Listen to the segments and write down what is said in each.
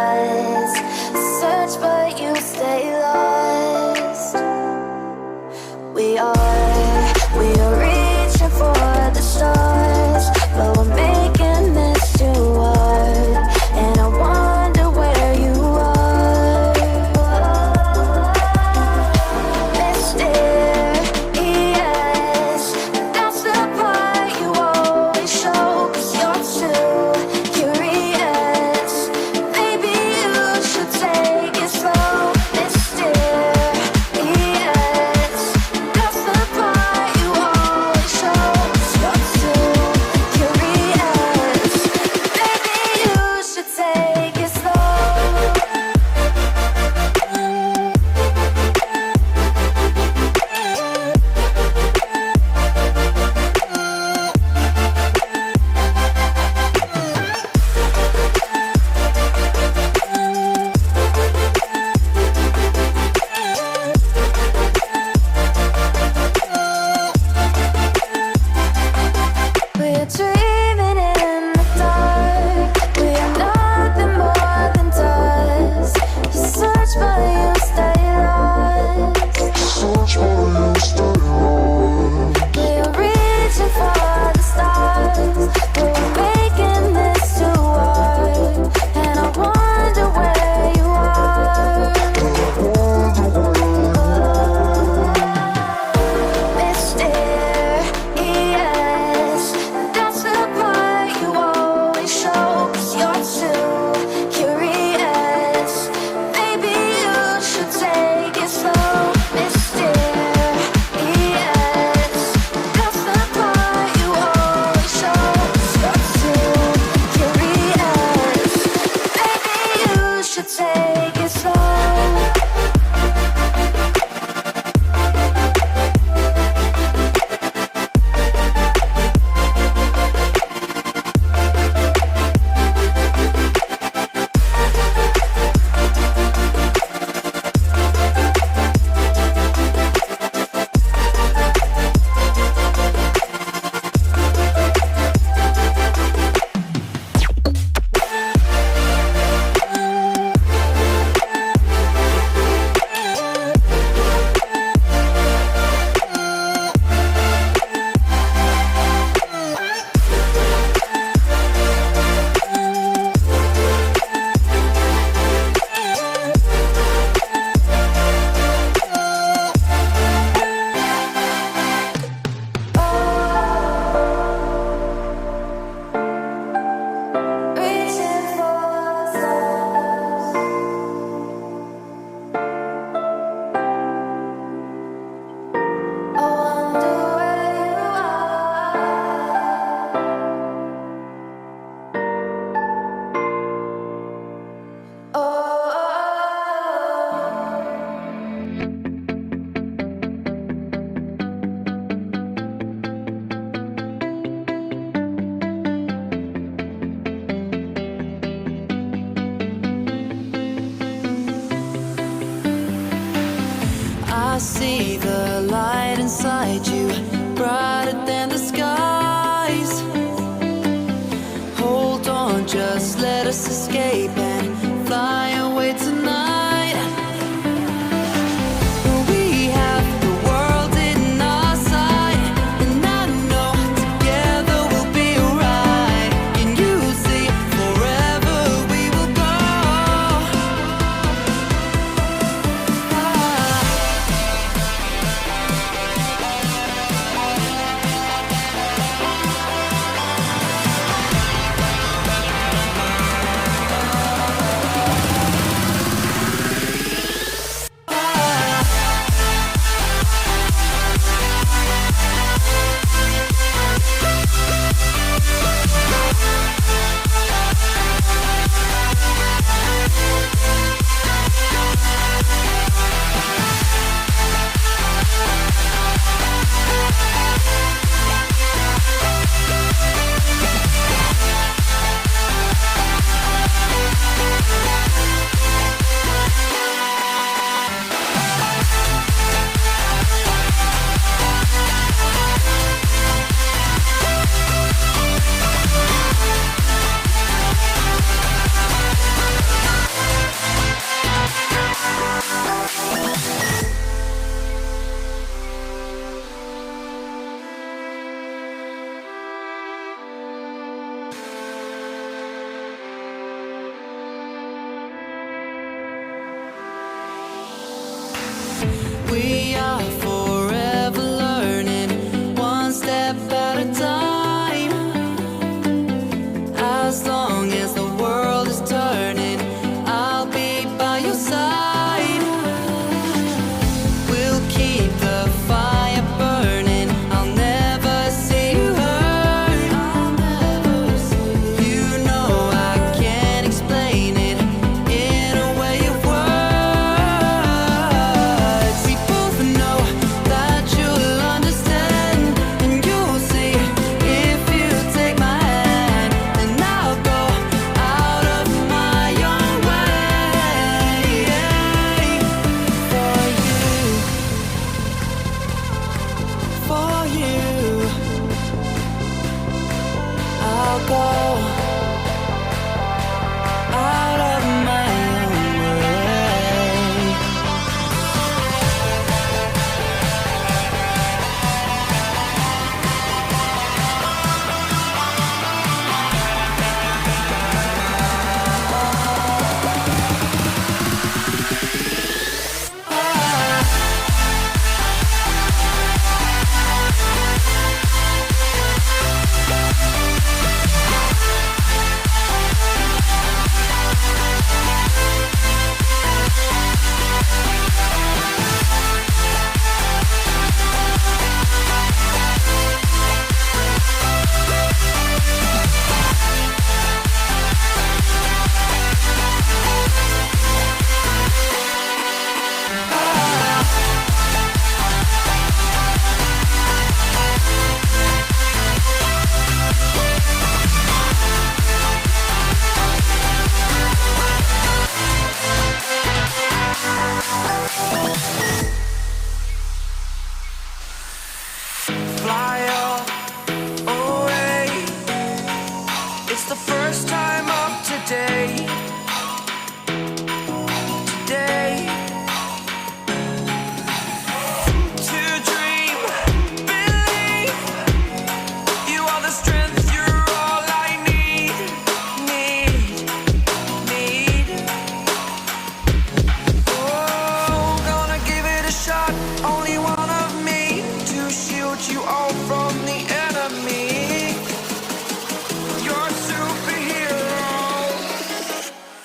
eyes. Search but you stay lost. We are reaching for the stars, but we're making this too hard. And I wonder where you are. Mysterious, that's the part you always show. 'Cause you're too curious. Maybe you should take it slow. Mysterious, that's the part you always show. 'Cause you're too curious. Maybe you should take it slow. We're dreaming in the dark. We are nothing more than dust. You search but you stay lost. We are reaching for the stars, but we're making this too hard. And I wonder where you are. Mysterious, that's the part you always show. 'Cause you're too curious. Maybe you should take it slow. Mysterious, that's the part you always show. 'Cause you're too curious. Maybe you should take it slow. Reaching for the stars. I wonder where you are. Oh. I see the light inside you, brighter than the skies. Hold on, just let us escape and fly away tonight. We have the world in our sight, and I know together we'll be alright. Can you see forever we will go?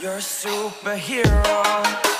You're a superhero.